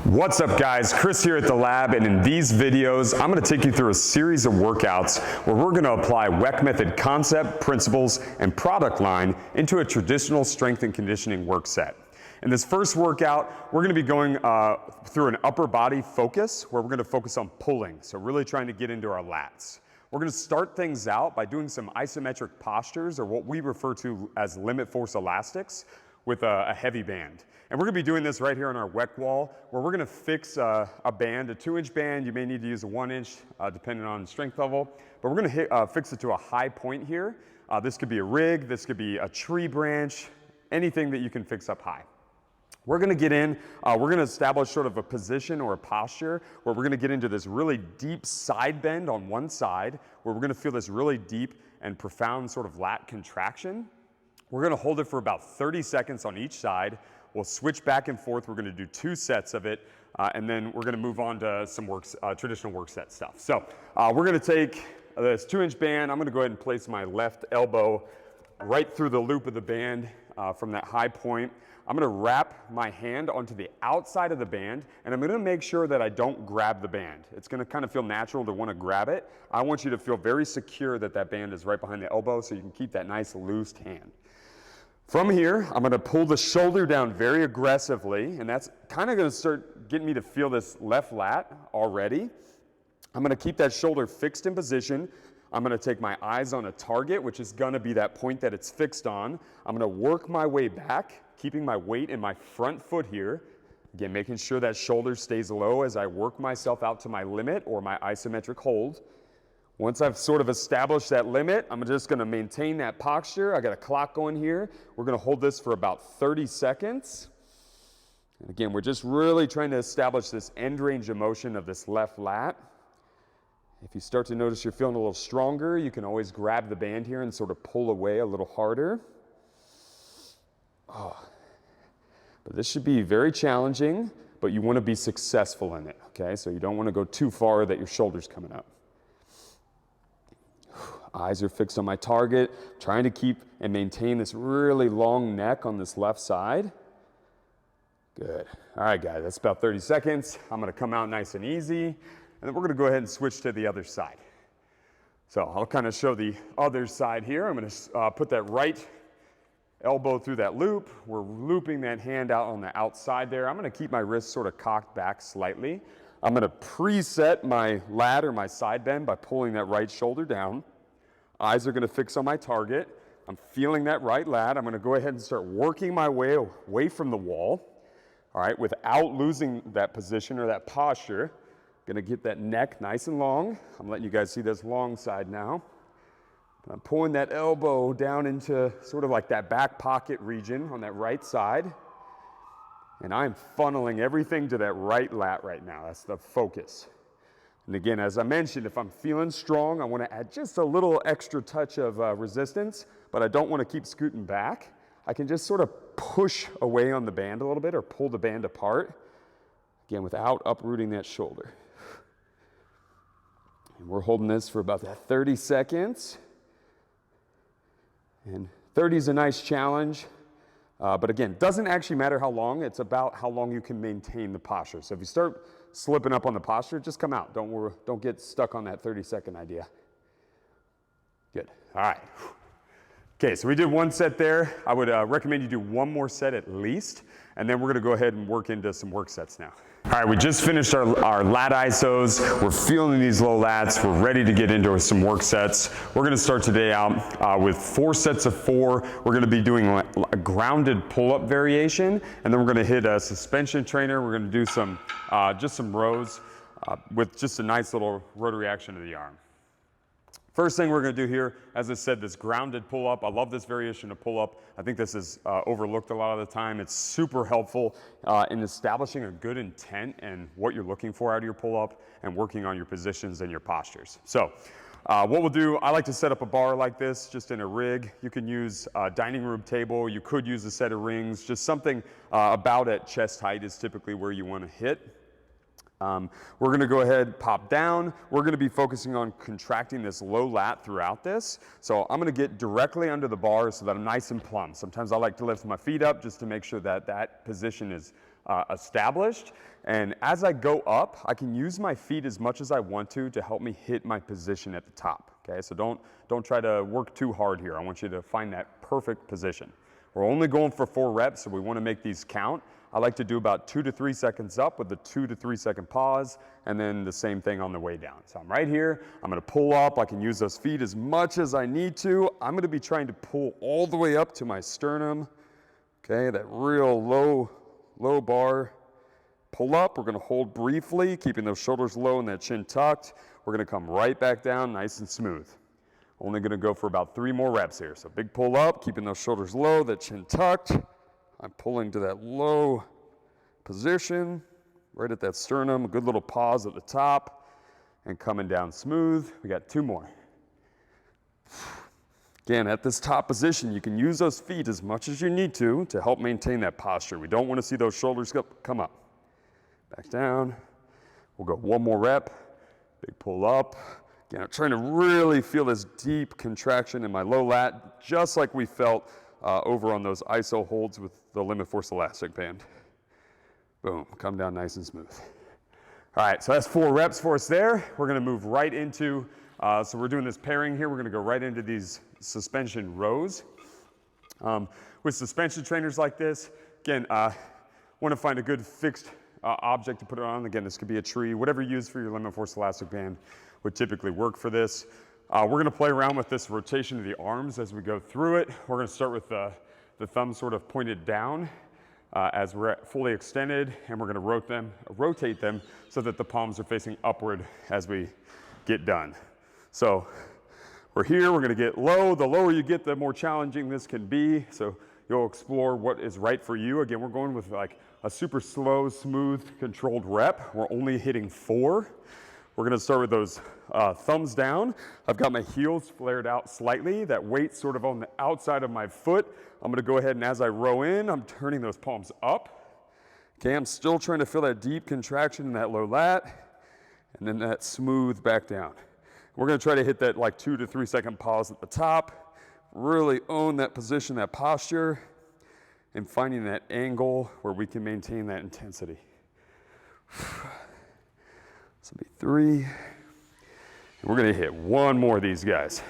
What's up guys, Chris here at the lab, and in these videos I'm going to take you through a series of workouts where we're going to apply WeckMethod concept, principles, and product line into a traditional strength and conditioning work set. In this first workout, we're going to be going through an upper body focus where we're going to focus on pulling, so really trying to get into our lats. We're going to start things out by doing some isometric postures, or what we refer to as limit force elastics, with a heavy band. And we're going to be doing this right here on our Weck wall, where we're going to fix a band, a 2-inch band. You may need to use a 1-inch, depending on strength level. But we're going to fix it to a high point here. This could be a rig, this could be a tree branch, anything that you can fix up high. We're going to get in, we're going to establish sort of a position or a posture where we're going to get into this really deep side bend on one side, where we're going to feel this really deep and profound sort of lat contraction. We're going to hold it for about 30 seconds on each side. We'll switch back and forth. We're going to do 2 sets of it, and then we're going to move on to some traditional work set stuff. So we're going to take this 2-inch band. I'm going to go ahead and place my left elbow right through the loop of the band from that high point. I'm going to wrap my hand onto the outside of the band, and I'm going to make sure that I don't grab the band. It's going to kind of feel natural to want to grab it. I want you to feel very secure that that band is right behind the elbow so you can keep that nice loose hand. From here, I'm going to pull the shoulder down very aggressively, and that's kind of going to start getting me to feel this left lat already. I'm going to keep that shoulder fixed in position. I'm going to take my eyes on a target, which is going to be that point that it's fixed on. I'm going to work my way back, keeping my weight in my front foot here. Again, making sure that shoulder stays low as I work myself out to my limit or my isometric hold. Once I've sort of established that limit, I'm just going to maintain that posture. I got a clock going here. We're going to hold this for about 30 seconds. And again, we're just really trying to establish this end range of motion of this left lat. If you start to notice you're feeling a little stronger, you can always grab the band here and sort of pull away a little harder. Oh. But this should be very challenging, but you want to be successful in it, okay? So you don't want to go too far that your shoulder's coming up. Eyes are fixed on my target, trying to keep and maintain this really long neck on this left side. Good. All right, guys, that's about 30 seconds. I'm going to come out nice and easy, and then we're going to go ahead and switch to the other side. So I'll kind of show the other side here. I'm going to put that right elbow through that loop. We're looping that hand out on the outside there. I'm going to keep my wrist sort of cocked back slightly. I'm going to preset my lat or my side bend by pulling that right shoulder down. Eyes are going to fix on my target. I'm feeling that right lat. I'm going to go ahead and start working my way away from the wall, all right, without losing that position or that posture. I'm going to get that neck nice and long. I'm letting you guys see this long side now. I'm pulling that elbow down into sort of like that back pocket region on that right side. And I'm funneling everything to that right lat right now. That's the focus. And again, as I mentioned, if I'm feeling strong, I want to add just a little extra touch of resistance, but I don't want to keep scooting back. I can just sort of push away on the band a little bit or pull the band apart, again, without uprooting that shoulder. And we're holding this for about that 30 seconds. And 30 is a nice challenge, but again, it doesn't actually matter how long. It's about how long you can maintain the posture. So if you start slipping up on the posture, just come out. Don't get stuck on that 30-second idea. Good. All right. Okay, so we did 1 set there. I would recommend you do 1 more set at least, and then we're going to go ahead and work into some work sets now. All right, we just finished our lat isos. We're feeling these low lats. We're ready to get into some work sets. We're going to start today out with 4 sets of 4. We're going to be doing a grounded pull-up variation, and then we're going to hit a suspension trainer. We're going to do some just some rows with just a nice little rotary action to the arm. First thing we're going to do here, as I said, this grounded pull-up. I love this variation of pull-up. I think this is overlooked a lot of the time. It's super helpful in establishing a good intent and what you're looking for out of your pull-up and working on your positions and your postures. So what we'll do, I like to set up a bar like this just in a rig. You can use a dining room table. You could use a set of rings. Just something about at chest height is typically where you want to hit. We're going to go ahead, pop down. We're going to be focusing on contracting this low lat throughout this. So I'm going to get directly under the bar so that I'm nice and plumb. Sometimes I like to lift my feet up just to make sure that that position is established. And as I go up, I can use my feet as much as I want to help me hit my position at the top, okay? So don't try to work too hard here. I want you to find that perfect position. We're only going for 4 reps, so we want to make these count. I like to do about 2 to 3 seconds up with a 2 to 3 second pause, and then the same thing on the way down. So I'm right here, I'm gonna pull up, I can use those feet as much as I need to. I'm gonna be trying to pull all the way up to my sternum, okay, that real low bar. Pull up, we're gonna hold briefly, keeping those shoulders low and that chin tucked. We're gonna come right back down, nice and smooth. Only gonna go for about 3 more reps here. So big pull up, keeping those shoulders low, that chin tucked. I'm pulling to that low position, right at that sternum, a good little pause at the top, and coming down smooth. We got 2 more. Again, at this top position, you can use those feet as much as you need to help maintain that posture. We don't want to see those shoulders come up. Back down. We'll go 1 more rep. Big pull up. Again, I'm trying to really feel this deep contraction in my low lat, just like we felt over on those iso holds with the limit force elastic band. Boom, come down nice and smooth. All right, so that's 4 reps for us there. We're gonna move right into, so we're doing this pairing here. We're gonna go right into these suspension rows. With suspension trainers like this, again, wanna find a good fixed object to put it on. Again, this could be a tree, whatever you use for your limit force elastic band would typically work for this. We're gonna play around with this rotation of the arms as we go through it. We're gonna start with the thumb sort of pointed down as we're fully extended, and we're gonna rotate them so that the palms are facing upward as we get done. So we're here, we're gonna get low. The lower you get, the more challenging this can be. So you'll explore what is right for you. Again, we're going with like a super slow, smooth, controlled rep. We're only hitting 4. We're gonna start with those thumbs down. I've got my heels flared out slightly, that weight sort of on the outside of my foot. I'm gonna go ahead and as I row in, I'm turning those palms up. Okay, I'm still trying to feel that deep contraction in that low lat, and then that smooth back down. We're gonna try to hit that like 2 to 3 second pause at the top, really own that position, that posture, and finding that angle where we can maintain that intensity. This will be 3. And we're gonna hit 1 more of these guys.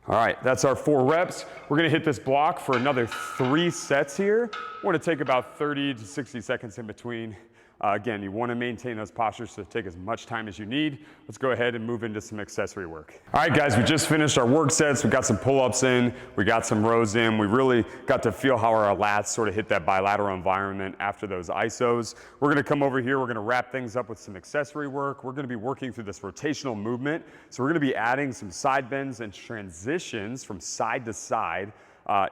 All right, that's our 4 reps. We're gonna hit this block for another 3 sets here. We're gonna take about 30 to 60 seconds in between. Again, you wanna maintain those postures, so take as much time as you need. Let's go ahead and move into some accessory work. All right, guys, we just finished our work sets. We got some pull-ups in, we got some rows in. We really got to feel how our lats sort of hit that bilateral environment after those isos. We're gonna come over here, we're gonna wrap things up with some accessory work. We're gonna be working through this rotational movement. So we're gonna be adding some side bends and transitions from side to side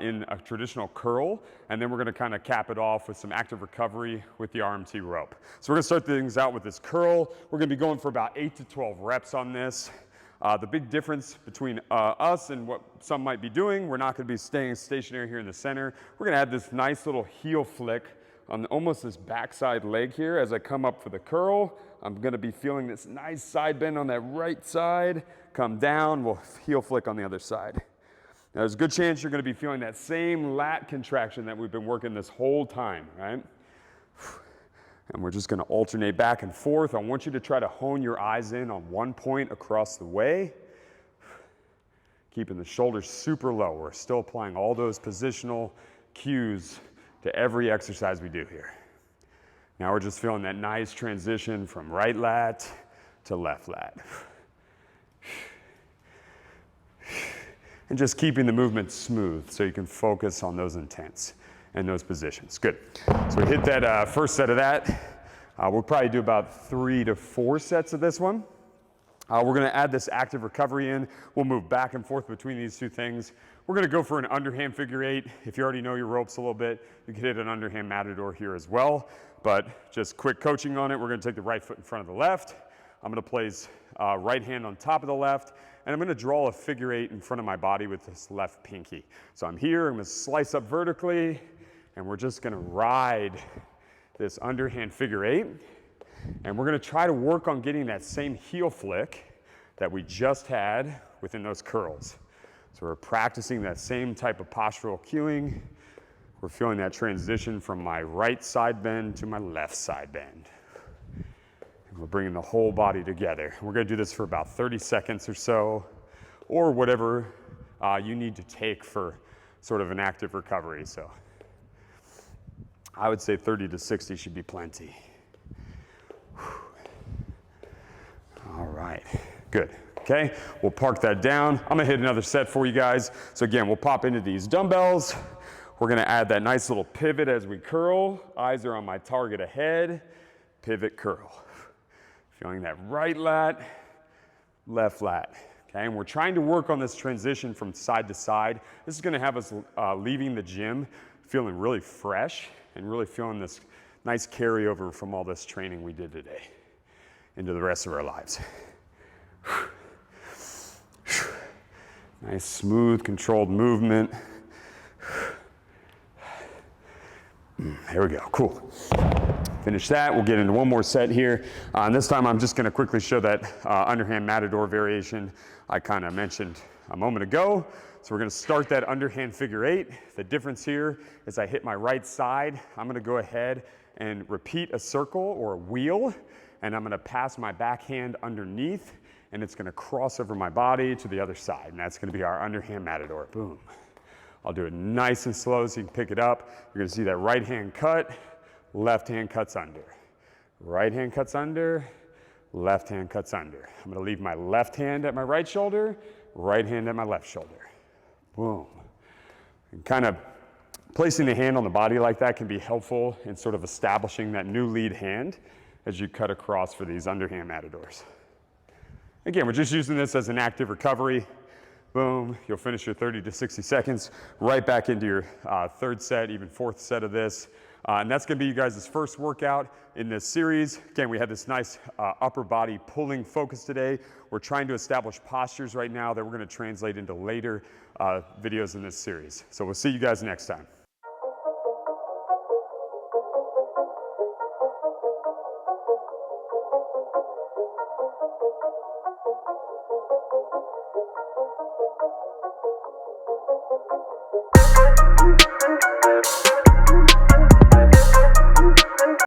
in a traditional curl, and then we're gonna kind of cap it off with some active recovery with the RMT rope. So we're gonna start things out with this curl. We're gonna be going for about 8 to 12 reps on this. The big difference between us and what some might be doing, we're not gonna be staying stationary here in the center. We're gonna add this nice little heel flick on almost this backside leg here. As I come up for the curl, I'm gonna be feeling this nice side bend on that right side. Come down, we'll heel flick on the other side. Now, there's a good chance you're gonna be feeling that same lat contraction that we've been working this whole time, right? And we're just gonna alternate back and forth. I want you to try to hone your eyes in on one point across the way. Keeping the shoulders super low. We're still applying all those positional cues to every exercise we do here. Now we're just feeling that nice transition from right lat to left lat. And just keeping the movement smooth so you can focus on those intents and those positions. Good. So we hit that first set of that. We'll probably do about 3 to 4 sets of this one. We're gonna add this active recovery in. We'll move back and forth between these 2 things. We're gonna go for an underhand figure 8. If you already know your ropes a little bit, you can hit an underhand matador here as well. But just quick coaching on it, we're gonna take the right foot in front of the left. I'm gonna place right hand on top of the left, and I'm gonna draw a figure 8 in front of my body with this left pinky. So I'm here, I'm gonna slice up vertically, and we're just gonna ride this underhand figure 8. And we're gonna try to work on getting that same heel flick that we just had within those curls. So we're practicing that same type of postural cueing. We're feeling that transition from my right side bend to my left side bend. And we're bringing the whole body together. We're gonna do this for about 30 seconds or so, or whatever you need to take for sort of an active recovery. So I would say 30 to 60 should be plenty. All right, good. Okay, we'll park that down. I'm gonna hit another set for you guys. So again, we'll pop into these dumbbells. We're gonna add that nice little pivot as we curl. Eyes are on my target ahead. Pivot, curl. Feeling that right lat, left lat. Okay, and we're trying to work on this transition from side to side. This is gonna have us leaving the gym feeling really fresh and really feeling this nice carryover from all this training we did today into the rest of our lives. Nice, smooth, controlled movement. There we go, cool. Finish that, we'll get into one more set here. And this time I'm just gonna quickly show that underhand matador variation I kinda mentioned a moment ago. So we're gonna start that underhand figure eight. The difference here is I hit my right side. I'm gonna go ahead and repeat a circle or a wheel, and I'm gonna pass my backhand underneath, and it's gonna cross over my body to the other side, and that's gonna be our underhand matador, boom. I'll do it nice and slow so you can pick it up. You're gonna see that right hand cut, left hand cuts under. Right hand cuts under, left hand cuts under. I'm gonna leave my left hand at my right shoulder, right hand at my left shoulder. Boom. And kind of placing the hand on the body like that can be helpful in sort of establishing that new lead hand as you cut across for these underhand matadors. Again, we're just using this as an active recovery. Boom, you'll finish your 30 to 60 seconds, right back into your third set, even fourth set of this. And that's gonna be you guys' first workout in this series. Again, we had this nice upper body pulling focus today. We're trying to establish postures right now that we're gonna translate into later videos in this series. So we'll see you guys next time.